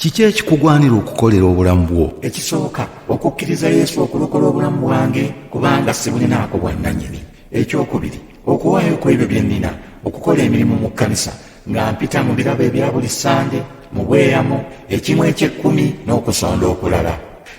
Kiki ekikugwanira okukolera obulamu bwo? Ekisooka okukkiriza Yesu okulokola obulamu bwange kubanga sibulinaako bwannannyini. Ekyokubiri okuwaayo ku ebyo bye nnina okukola emirimu mu kkanisa nga mpita mu birabo ebya buli ssande mu bweyamo ekimu eky'ekkumi n'okusonda okulala.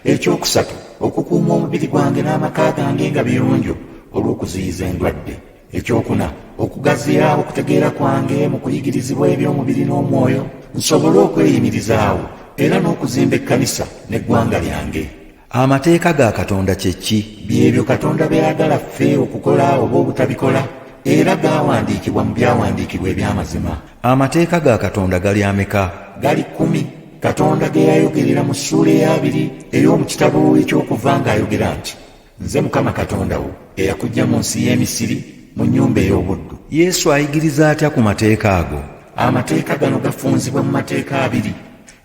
Ekyokusatu okukuuma omubiri gwange n'amaka gange nga biyonjo olw'okuziyiza endwadde. Ekyokuna okugaziya okutegeera kwange mu kuyigirizibwa eby'omubiri n'omwoyo nsobole okweyimirizaawo era n'okuzimba ekkanisa n'eggwanga lyange. Amateeka ga Katonda kye ki? Byebyo Katonda byayagala ffe okukola oba obutabikola era gaawandiikibwa mu byawandiikibwa eby'amazima. Amateeka ga Katonda gali ameka? Gali 10. Katonda ge yayogerera mu ssuula ey'abiri ey'omu kitabo eky'Okuva ng'ayogera nti, nze Mukama Katonda wo eyakuggya mu nsi y'e Misiri mu nnyumba ey'obuddu. Yesu ayigiriza atya ku mateeka ago? Amateeka gano gafunzibwa mu mateeka abiri.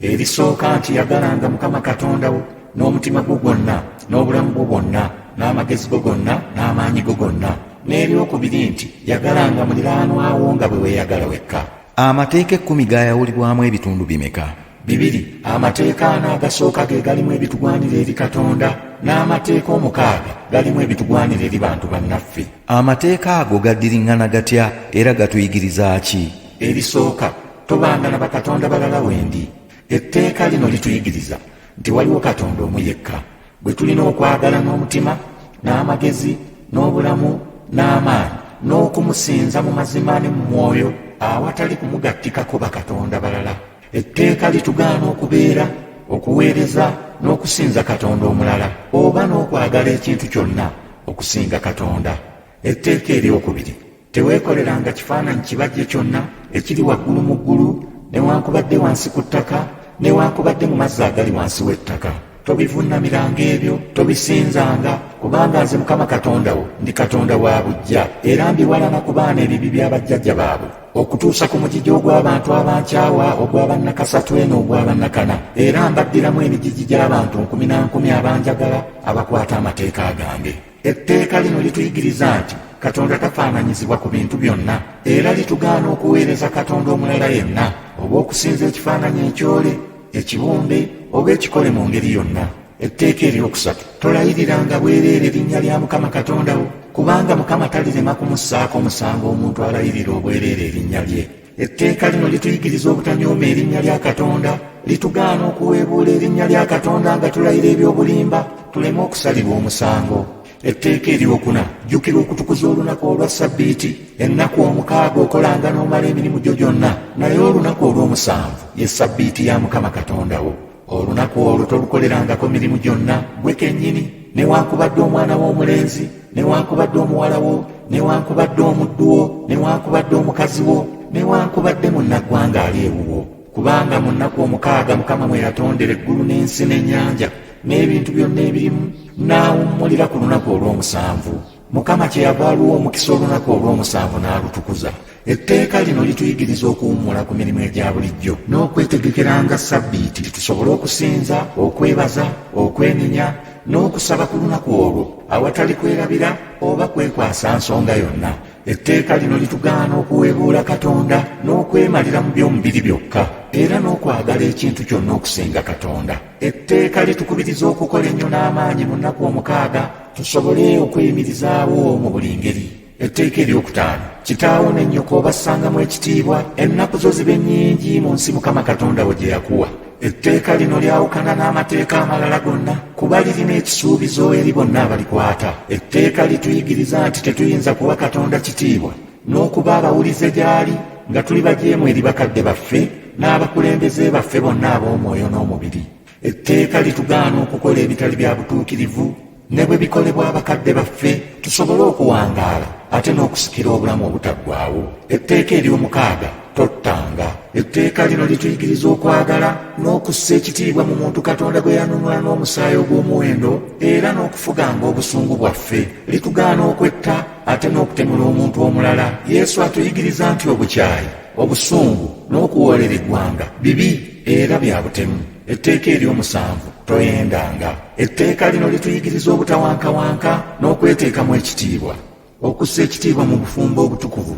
Erisooka nti yagalanga Mukama Katonda wo n'omutima gwo gwonna n'obulamu bwo bwonna n'amagezi go gonna n'amaanyi go gonna. N'eryokubiri nti yagalanga muliraanwa wo nga bwe weeyagala wekka. Amateeka 10 gaayawulibwamu ebitundu bimeka? 2. Amateeka 4 agasooka ge galimu ebitugwanira eri Katonda n'amateeka 6 galimu ebitugwanira eri bantu bannaffe. Amateeka ago gaddiriŋŋana gatya era gatuyigiriza ki? Erisooka tobanga na bakatonda balala wendi. Etteeka lino lituyigiriza nti waliwo Katonda omu yekka gwe tulina okwagala n'omutima n'amagezi n'obulamu n'amaanyi n'okumusinza mu mazima ne mu mwoyo awatali kumugattikako bakatonda balala. Etteeka litugaana okubeera, okuweereza n'okusinza Katonda omulala oba n'okwagala ekintu kyonna okusinga Katonda. Etteeka eryokubiri teweekoleranga kifaananyi kibajje kyonna ekiri waggulu mu ggulu newankubadde wansi ku ttaka newankubadde mu mazzi agali wansi w'ettaka. Tobivuunamiranga ebyo, tobisinzanga kubanga nze Mukama Katonda wo ndi Katonda wa buggya era mbiwalana ku baana ebibi bya bajjajja baabwe okutuusa ku mugigi ogw'abantu abankyawa ogw'abannakasatu eno ogw'abannakana era mbaddiramu emigigi gy'abantu 10,000 abanjagala abakwata amateeka gange. Etteeka lino lituyigiriza nti Katonda tafaananyizibwa ku bintu byonna era litugaana okuweereza Katonda omulala yenna oba okusinza ekifaananyi ekyole, ekibumbe oba ekikole mu ngeri yonna. Etteeka eryokusatu tolayiriranga bwereere erinnya lya Mukama Katonda wo kubanga Mukama talirema kumussaako omusango omuntu alayirira obwereere erinnya lye. Etteeka lino lituyigiriza obutanyooma erinnya lya Katonda, litugaana okuweebuula erinnya lya Katonda nga tulayira eby'obulimba tuleme okusalibwa omusango. Etteeka eryokuna jjukira okutukuza olunaku olwa Ssabbiiti, ennaku 6 okolanga n'omala emirimu gyo gyonna, naye olunaku olw'omusanvu ye Ssabbiiti ya Mukama Katonda wo. Olunaku olwo tolukolerangako mirimu gyonna gwe kennyini newankubadde omwana wo omulenzi newankubadde omuwala wo newankubadde omuddu wo newankubadde omukazi wo newankubadde munnaggwanga ali ewuwo. Kubanga mu nnaku 6 Mukama mwe yatondera eggulu n'ensi n'ennyanja n'ebintu byonna ebirimu n'awummulira ku lunaku olw'omusanvu. Mukama kyeyava aluwa omukisa olunaku olw'omusanvu n'alutukuza. Etteeka lino lituyigiriza okuwummula ku mirimu egya bulijjo n'okwetegekeranga Ssabbiiti tusobole okusinza, okwebaza, okwenenya n'okusaba ku lunaku olwo awatali kwerabira oba kwekwasa nsonga yonna. Etteeka lino litugaana okuweebuula Katonda n'okwemalira mu by'omubiri byokka era n'okwagala ekintu kyonna okusinga Katonda. Etteeka litukubiriza okukola ennyo n'amaanyi mu nnaku 6 tusobole okweyimirizaawo mu buli ngeri. Etteeka eryokutaano kitaawo ne nnyoko obassangamu ekitiibwa ennaku zo zibe nnyingi mu nsi Mukama Katonda wo gye yakuwa. Etteeka lino lyawukana n'amateeka amalala gonna kuba lirina ekisuubizo eri bonna abalikwata. Etteeka lituyigiriza nti tetuyinza kuwa Katonda kitiibwa n'okuba abawulize gy'ali nga tuli bajeemu eri bakadde baffe n'abakulembeze baffe bonna ab'omwoyo n'omubiri. Etteeka litugaana okukola ebitali bya butuukirivu ne bwe bikolebwa abakadde baffe tusobole okuwangaala ate n'okusikira obulamu obutaggwaawo. Etteeka ery'omukaaga tottanga. Etteeka lino lituyigiriza okwagala n'okussa ekitiibwa mu muntu Katonda gwe yanunula n'omusaayi ogw'omuwendo era n'okufuganga obusungu bwaffe. Litugaana okwetta ate n'okutemula omuntu omulala. Yesu atuyigiriza nti obukyayi, obusungu n'okuwoolera eggwanga bibi era bya butemu. Etteeka ery'omusanvu toyendanga. Etteeka lino lituyigiriza obutawankawanka n'okweteekamu ekitiibwa, okussa ekitiibwa mu bufumbo obutukuvu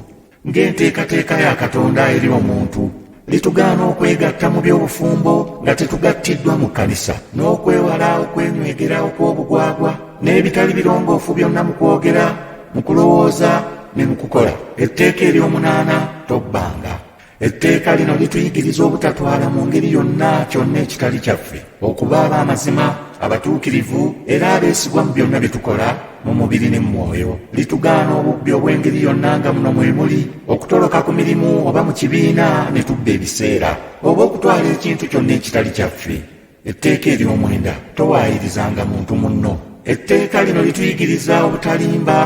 ng'enteekateeka ya Katonda eri omuntu. litugaana okwegatta mu by'obufumbo nga tetugattiddwa mu kkanisa, n'okwewala okwenywegera okw'obugwagwa n'ebitali birongoofu byonna mu kwogera, mu kulowooza ne mu kukola. Etteeka ery'omunaana, tobbanga. Etteeka lino lituyigiriza obutatwala mu ngeri yonna kyonna ekitali kyaffe, okuba ab'amazima, abatuukirivu era abeesigwa mu byonna bye tukola mu mubiri ne mu mwoyo. Litugaana obubbi obw'engeri yonna nga muno mwe muli okutoloka ku mirimu oba mu kibiina ne tubba ebiseera, oba okutwala ekintu kyonna ekitali kyaffe. Etteeka ery'omwenda, towaayirizanga muntu munno. Etteeka lino lituyigiriza obutalimba,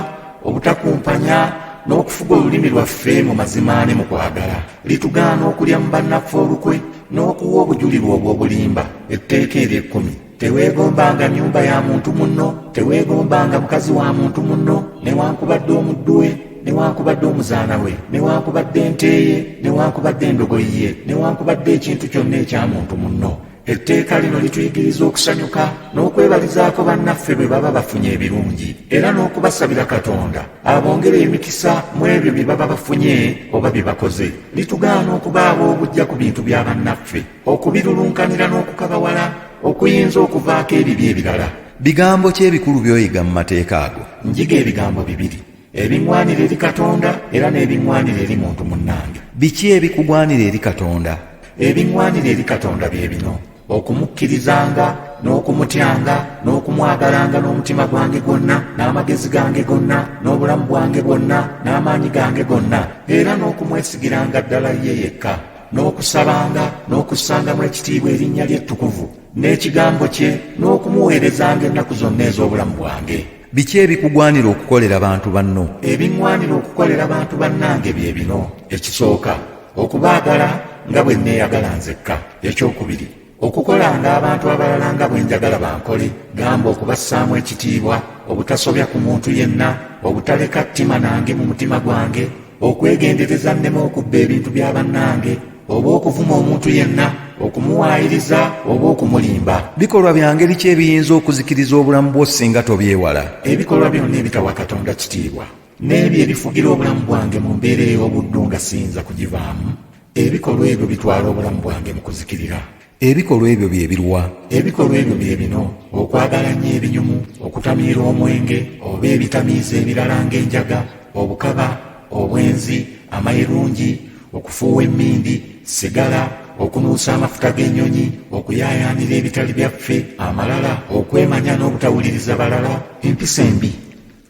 obutakumpanya n'okufuga olulimi lwaffe mu mazima ne mu kwagala. Litugaana okulya mu bannaffe olukwe n'okuwa obujulirwa obw'obulimba. Etteeka ery'ekkumi, teweegombanga nnyumba ya muntu munno, teweegombanga mukazi wa muntu munno, newankubadde omuddu we, newankubadde omuzaana we, newankubadde ente ye, newankubadde endogoyi ye, newankubadde ekintu kyonna ekya muntu munno. Etteeka lino lituyigiriza okusanyuka n'okwebalizaako bannaffe bwe baba bafunye ebirungi, era n'okubasabira Katonda abongere emikisa mu ebyo bye baba bafunye oba bye bakoze. Litugaana okuba ab'obujja ku bintu bya bannaffe, okubirulunkanira n'okukabawala, okuyinza okuvaako ebibi ebirala. Bigambo ki ebikulu by'oyiga mu mateeka ago? Njiga ebigambo bibiri, ebiŋŋwanira eri Katonda era n'ebiŋŋwanira eri muntu munnange. Biki ebikugwanira eri Katonda? Ebiŋŋwanira eri Katonda bye bino: okumukkirizanga n'okumutyanga n'okumwagalanga n'omutima gwange gwonna n'amagezi gange gonna n'obulamu bwange bwonna n'amaanyi gange gonna, era n'okumwesigiranga ddala ye yekka, n'okusabanga n'okussangamu ekitiibwa erinnya lye ettukuvu n'ekigambo kye, n'okumuweerezanga ennaku zonna ez'obulamu bwange. Biki ebikugwanira okukolera bantu banno? Ebiŋŋwanira okukolera bantu bannange bye bino: ekisooka, okubaagala nga bwe neeyagala nzekka. Ekyokubiri, okukolanga abantu abalala nga bwe njagala bankole, gamba okubassaamu ekitiibwa, obutasobya ku muntu yenna, obutaleka ttima nange mu mutima gwange, okwegendereza nneme okubba ebintu bya bannange, oba okuvuma omuntu yenna, okumuwaayiriza oba okumulimba. Bikolwa bya ngeri ki ebiyinza okuzikiriza obulamu bwo singa tobyewala? Ebikolwa byonna ebitawa Katonda kitiibwa n'ebyo ebifugira obulamu bwange mu mbeera ey'obuddu nga siyinza kugivaamu, ebikolwa ebyo bitwala obulamu bwange mu kuzikirira. Ebikolwa ebyo bye biruwa? Ebikolwa ebyo bye bino: okwagala nnyo ebinyumu, okutamiira omwenge oba ebitamiiza ebirala ng'enjaga, obukaba, obwenzi, amayirungi, okufuuwa emmindi, sigala, okunuusa amafuta g'ennyonyi, okuyaayaanira ebitali byaffe, amalala, okwemanya n'obutawuliriza balala, empisa embi,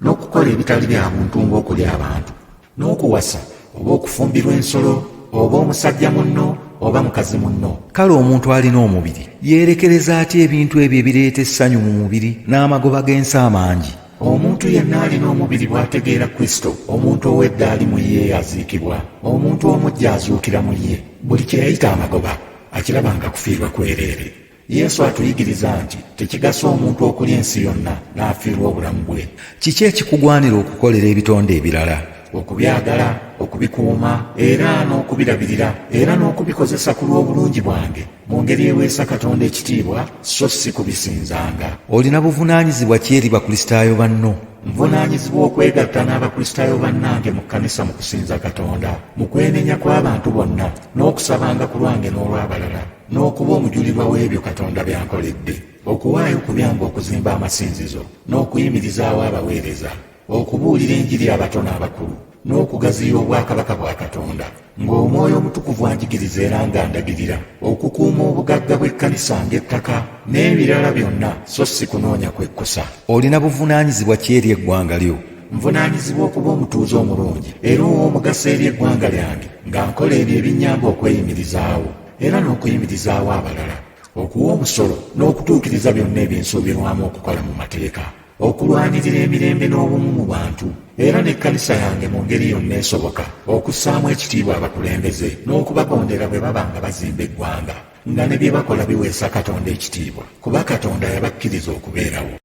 n'okukola ebitali bya buntu ng'okulya abantu, n'okuwasa oba okufumbirwa ensolo, oba omusajja munno oba mukazi munno. Kale omuntu alina omubiri yeerekereza atya ebintu ebyo ebireeta essanyu mu mubiri n'amagoba g'ensi amangi? Omuntu yenna alina omubiri bw'ategeera Kristo, omuntu ow'edda ali mu ye aziikibwa, omuntu omujja azuukira mu ye. Buli kye yayita amagoba akirabanga kufiirwa kwereere. Yesu atuyigiriza nti tekigasa omuntu okulya ensi yonna n'afiirwa obulamu bwe. Kiki ekikugwanira okukolera ebitonde ebirala? Okubyagala, okubikuuma era n'okubirabirira, era n'okubikozesa ku lw'obulungi bwange mu ngeri eweesa Katonda ekitiibwa, so si kubisinzanga. Olina buvunaanyizibwa ki eri bakristaayo banno? Nvunaanyizibwa okwegatta n'abakristaayo bannange mu kkanisa mu kusinza Katonda, mu kwenenya kw'abantu bonna, n'okusabanga ku lwange n'olw'abalala, n'okuba omujulirwa w'ebyo Katonda by'ankoledde, okuwaayo ku byange okuzimba amasinzizo, n'okuyimirizaawo abaweereza, okubuulira enjiri abato n'abakulu, n'okugaziya obwakabaka bwa Katonda, ng'Omwoyo Omutukuvu anjigiriza era ng'andagirira, okukuuma obugagga bw'ekkanisa ng'ettaka, n'ebirala byonna, so si kunoonya kwekkusa. Olina buvunaanyizibwa ki eri eggwanga lyo? Nvunaanyizibwa okuba omutuuze omulungi era ow'omugaso eri eggwanga lyange, nga nkola ebyo ebinnyamba okweyimirizaawo era n'okuyimirizaawo abalala, okuwa omusolo n'okutuukiriza byonna ebyensuubirwamu okukola mu mateeka, okulwanirira emirembe n'obumu mu bantu, era n'ekkanisa yange mu ngeri yonna esoboka, okussaamu ekitiibwa abakulembeze n'okubagondera bwe baba nga bazimba eggwanga, nga ne bye bakola biweesa Katonda ekitiibwa, kuba Katonda yabakkiriza okubeerawo.